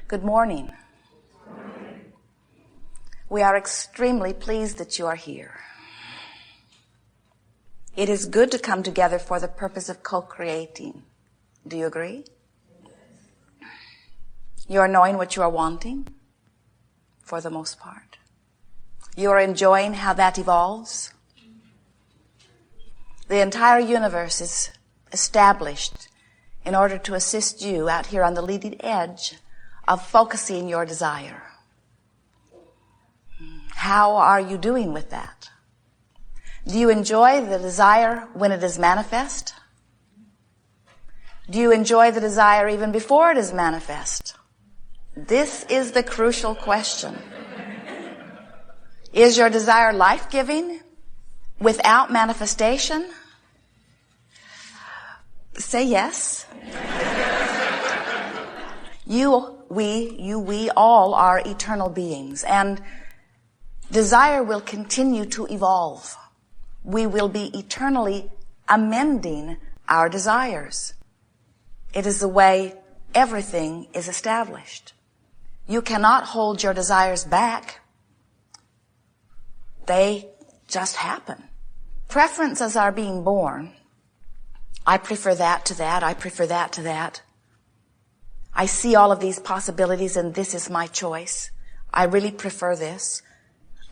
Good morning. We are extremely pleased that you are here. It is good to come together for the purpose of co-creating. Do you agree? You are knowing what you are wanting, for the most part. You are enjoying how that evolves. The entire universe is established in order to assist you out here on the leading edge of focusing your desire. How are you doing with that? Do you enjoy the desire when it is manifest? Do you enjoy the desire even before it is manifest? This is the crucial question. Is your desire life-giving without manifestation? Say yes. We all are eternal beings, and desire will continue to evolve. We will be eternally amending our desires. It is the way everything is established. You cannot hold your desires back. They just happen. Preferences are being born. I prefer that to that. I prefer that to that. I see all of these possibilities and this is my choice. I really prefer this.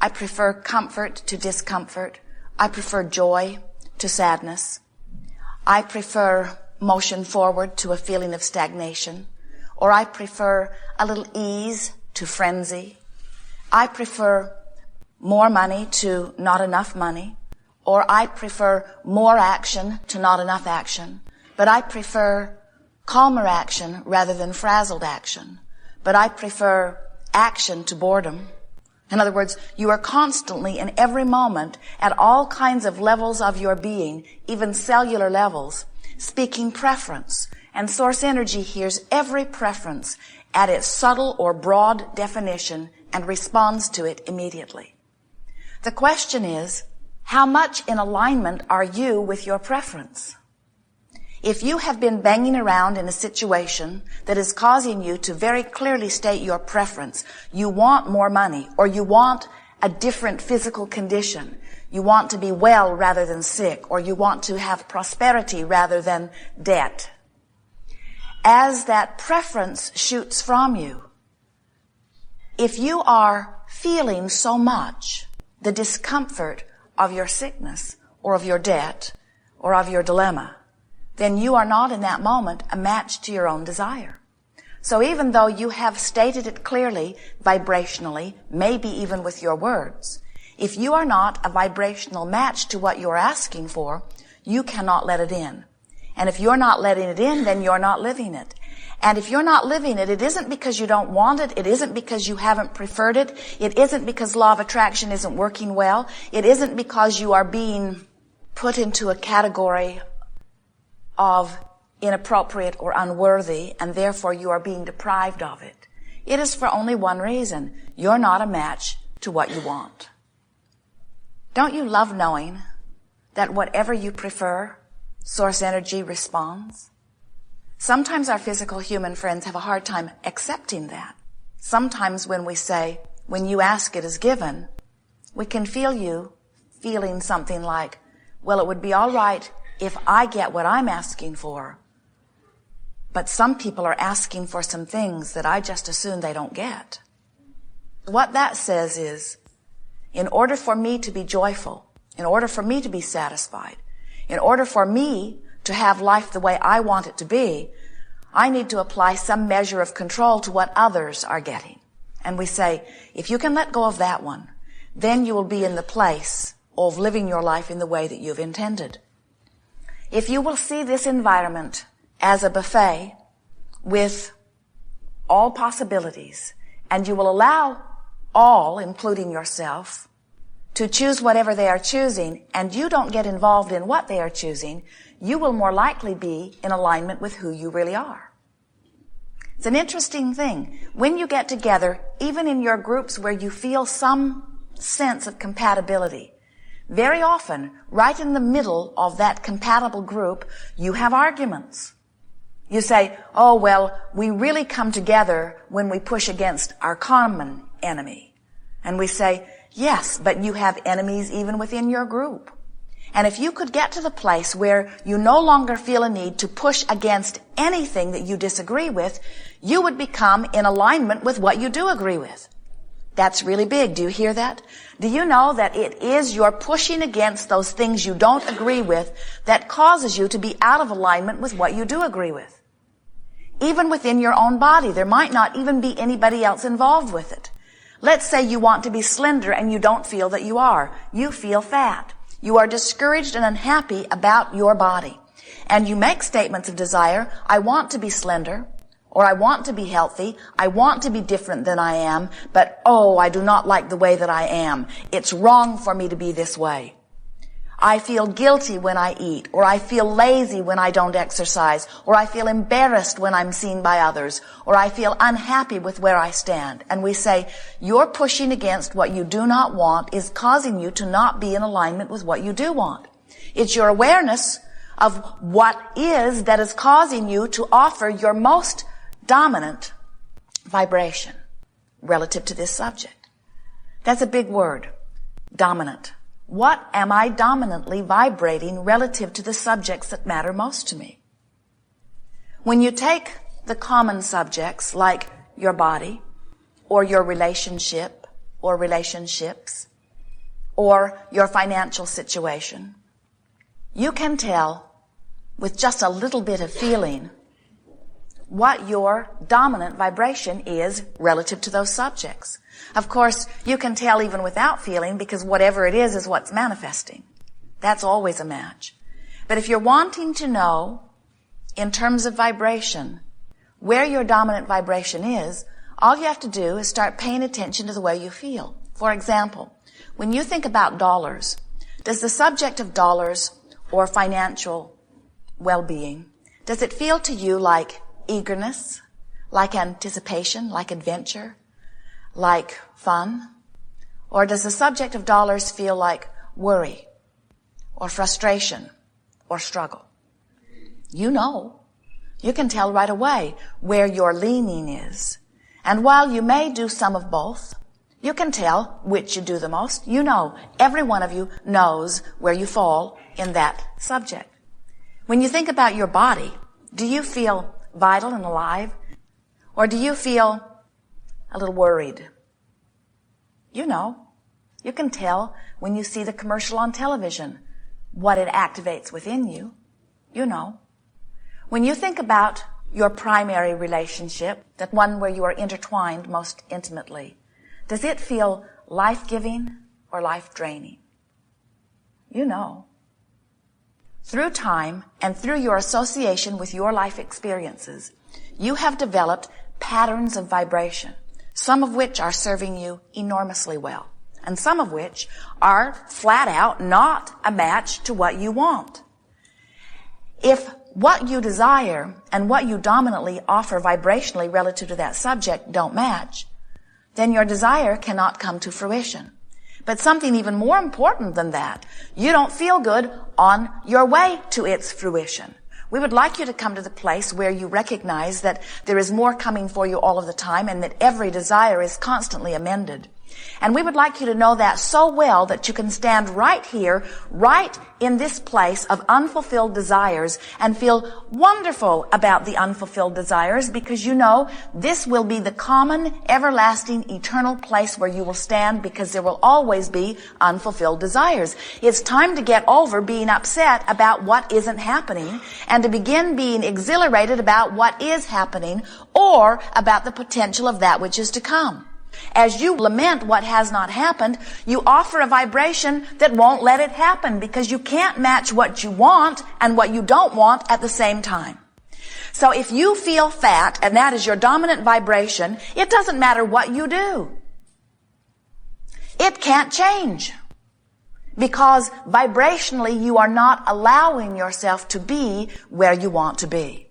I prefer comfort to discomfort. I prefer joy to sadness. I prefer motion forward to a feeling of stagnation. Or I prefer a little ease to frenzy. I prefer more money to not enough money. Or I prefer more action to not enough action. But I prefer calmer action rather than frazzled action. But I prefer action to boredom. In other words, you are constantly in every moment at all kinds of levels of your being, even cellular levels, speaking preference. And source energy hears every preference at its subtle or broad definition and responds to it immediately. The question is, how much in alignment are you with your preference? If you have been banging around in a situation that is causing you to very clearly state your preference, you want more money, or you want a different physical condition, you want to be well rather than sick, or you want to have prosperity rather than debt. As that preference shoots from you, if you are feeling so much the discomfort of your sickness, or of your debt, or of your dilemma, then you are not in that moment a match to your own desire. So even though you have stated it clearly, vibrationally, maybe even with your words, if you are not a vibrational match to what you're asking for, you cannot let it in. And if you're not letting it in, then you're not living it. And if you're not living it, it isn't because you don't want it. It isn't because you haven't preferred it. It isn't because law of attraction isn't working well. It isn't because you are being put into a category of inappropriate or unworthy, and therefore you are being deprived of it. It is for only one reason. You're not a match to what you want. Don't you love knowing that whatever you prefer, source energy responds? Sometimes our physical human friends have a hard time accepting that. Sometimes when we say, when you ask it is given, we can feel you feeling something like, well, it would be all right if I get what I'm asking for, but some people are asking for some things that I just assume they don't get. What that says is, in order for me to be joyful, in order for me to be satisfied, in order for me to have life the way I want it to be, I need to apply some measure of control to what others are getting. And we say, if you can let go of that one, then you will be in the place of living your life in the way that you've intended. If you will see this environment as a buffet with all possibilities, and you will allow all, including yourself, to choose whatever they are choosing, and you don't get involved in what they are choosing, you will more likely be in alignment with who you really are. It's an interesting thing. When you get together, even in your groups where you feel some sense of compatibility, very often, right in the middle of that compatible group, you have arguments. You say, oh, well, we really come together when we push against our common enemy. And we say, yes, but you have enemies even within your group. And if you could get to the place where you no longer feel a need to push against anything that you disagree with, you would become in alignment with what you do agree with. That's really big. Do you hear that? Do you know that it is your pushing against those things you don't agree with that causes you to be out of alignment with what you do agree with? Even within your own body, there might not even be anybody else involved with it. Let's say you want to be slender and you don't feel that you are. You feel fat. You are discouraged and unhappy about your body. And you make statements of desire. I want to be slender, or I want to be healthy. I want to be different than I am, but oh, I do not like the way that I am. It's wrong for me to be this way. I feel guilty when I eat, or I feel lazy when I don't exercise, or I feel embarrassed when I'm seen by others, or I feel unhappy with where I stand. And we say, your pushing against what you do not want is causing you to not be in alignment with what you do want. It's your awareness of what is that is causing you to offer your most dominant vibration relative to this subject. That's a big word, dominant. What am I dominantly vibrating relative to the subjects that matter most to me? When you take the common subjects like your body, or your relationship, or relationships, or your financial situation, you can tell with just a little bit of feeling what your dominant vibration is relative to those subjects. Of course, you can tell even without feeling, because whatever it is what's manifesting. That's always a match. But if you're wanting to know, in terms of vibration, where your dominant vibration is, all you have to do is start paying attention to the way you feel. For example, when you think about dollars, does the subject of dollars or financial well-being, does it feel to you like eagerness, like anticipation, like adventure, like fun? Or does the subject of dollars feel like worry or frustration or struggle? You know. You can tell right away where your leaning is. And while you may do some of both, you can tell which you do the most. You know, every one of you knows where you fall in that subject. When you think about your body, do you feel vital and alive? Or do you feel a little worried? You know. You can tell when you see the commercial on television what it activates within you. You know. When you think about your primary relationship, that one where you are intertwined most intimately, does it feel life-giving or life-draining? You know. Through time and through your association with your life experiences, you have developed patterns of vibration, some of which are serving you enormously well, and some of which are flat out not a match to what you want. If what you desire and what you dominantly offer vibrationally relative to that subject don't match, then your desire cannot come to fruition. But something even more important than that, you don't feel good on your way to its fruition. We would like you to come to the place where you recognize that there is more coming for you all of the time and that every desire is constantly amended. And we would like you to know that so well that you can stand right here, right in this place of unfulfilled desires and feel wonderful about the unfulfilled desires, because you know this will be the common, everlasting, eternal place where you will stand, because there will always be unfulfilled desires. It's time to get over being upset about what isn't happening and to begin being exhilarated about what is happening, or about the potential of that which is to come. As you lament what has not happened, you offer a vibration that won't let it happen, because you can't match what you want and what you don't want at the same time. So if you feel fat, and that is your dominant vibration, it doesn't matter what you do. It can't change, because vibrationally you are not allowing yourself to be where you want to be.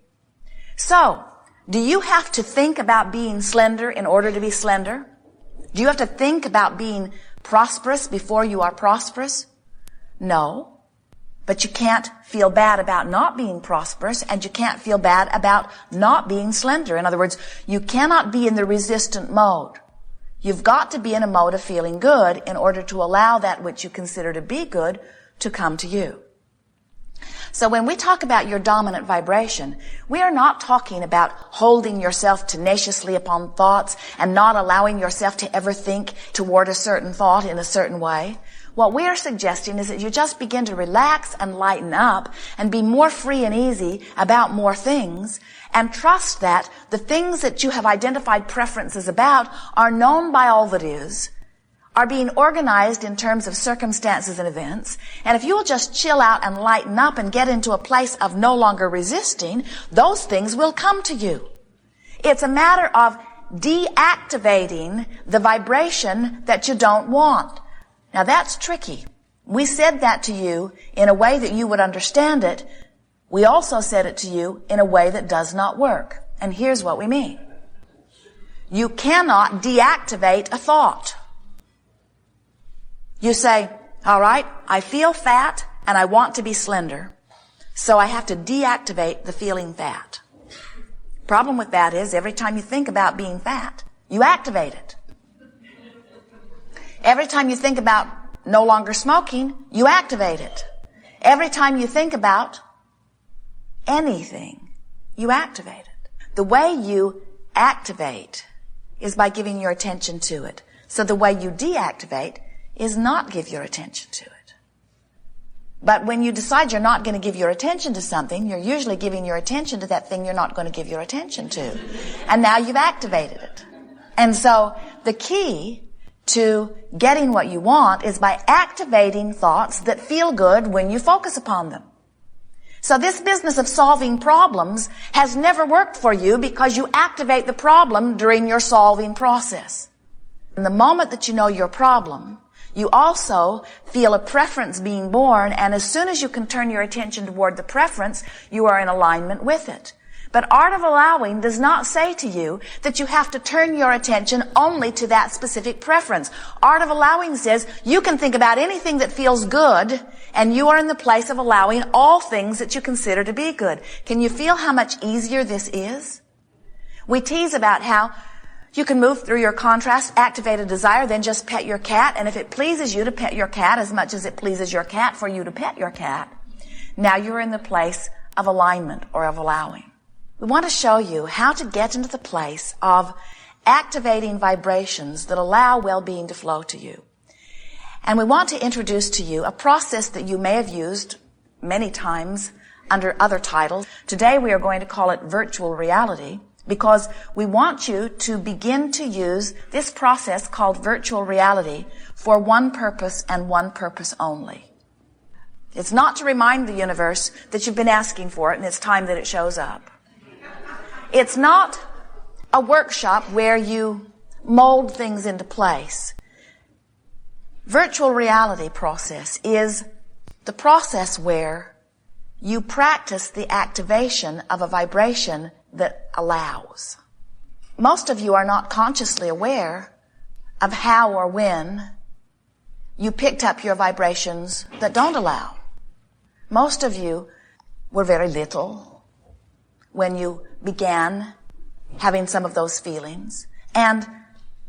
So, do you have to think about being slender in order to be slender? Do you have to think about being prosperous before you are prosperous? No. But you can't feel bad about not being prosperous, and you can't feel bad about not being slender. In other words, you cannot be in the resistant mode. You've got to be in a mode of feeling good in order to allow that which you consider to be good to come to you. So when we talk about your dominant vibration, we are not talking about holding yourself tenaciously upon thoughts and not allowing yourself to ever think toward a certain thought in a certain way. What we are suggesting is that you just begin to relax and lighten up and be more free and easy about more things, and trust that the things that you have identified preferences about are known by all that is, are being organized in terms of circumstances and events. And if you will just chill out and lighten up and get into a place of no longer resisting, those things will come to you. It's a matter of deactivating the vibration that you don't want. Now that's tricky. We said that to you in a way that you would understand it. We also said it to you in a way that does not work. And here's what we mean. You cannot deactivate a thought. You say, all right, I feel fat and I want to be slender, so I have to deactivate the feeling fat. Problem with that is every time you think about being fat, you activate it. Every time you think about no longer smoking, you activate it. Every time you think about anything, you activate it. The way you activate is by giving your attention to it. So the way you deactivate is not give your attention to it. But when you decide you're not going to give your attention to something, you're usually giving your attention to that thing you're not going to give your attention to. And now you've activated it. And so the key to getting what you want is by activating thoughts that feel good when you focus upon them. So this business of solving problems has never worked for you because you activate the problem during your solving process. In the moment that you know your problem, you also feel a preference being born, and as soon as you can turn your attention toward the preference, you are in alignment with it. But Art of Allowing does not say to you that you have to turn your attention only to that specific preference. Art of Allowing says you can think about anything that feels good, and you are in the place of allowing all things that you consider to be good. Can you feel how much easier this is? We tease about how you can move through your contrast, activate a desire, then just pet your cat, and if it pleases you to pet your cat as much as it pleases your cat for you to pet your cat, now you're in the place of alignment or of allowing. We want to show you how to get into the place of activating vibrations that allow well-being to flow to you. And we want to introduce to you a process that you may have used many times under other titles. Today we are going to call it virtual reality, because we want you to begin to use this process called virtual reality for one purpose and one purpose only. It's not to remind the universe that you've been asking for it and it's time that it shows up. It's not a workshop where you mold things into place. Virtual reality process is the process where you practice the activation of a vibration that allows. Most of you are not consciously aware of how or when you picked up your vibrations that don't allow. Most of you were very little when you began having some of those feelings, and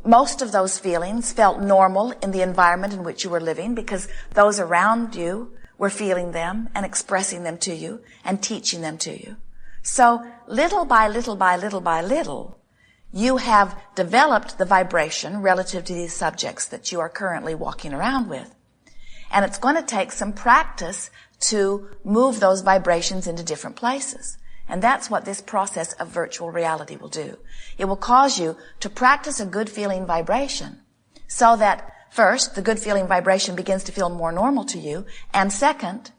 most of those feelings felt normal in the environment in which you were living because those around you were feeling them and expressing them to you and teaching them to you. So little by little by little by little, you have developed the vibration relative to these subjects that you are currently walking around with. And it's going to take some practice to move those vibrations into different places. And that's what this process of virtual reality will do. It will cause you to practice a good feeling vibration so that first, the good feeling vibration begins to feel more normal to you, and second,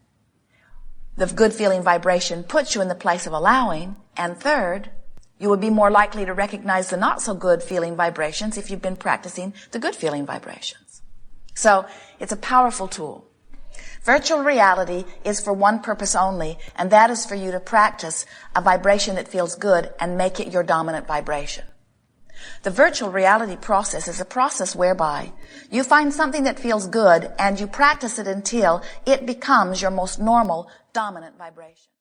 the good feeling vibration puts you in the place of allowing, and third, you will be more likely to recognize the not so good feeling vibrations if you've been practicing the good feeling vibrations. So, it's a powerful tool. Virtual reality is for one purpose only, and that is for you to practice a vibration that feels good and make it your dominant vibration. The virtual reality process is a process whereby you find something that feels good and you practice it until it becomes your most normal, dominant vibration.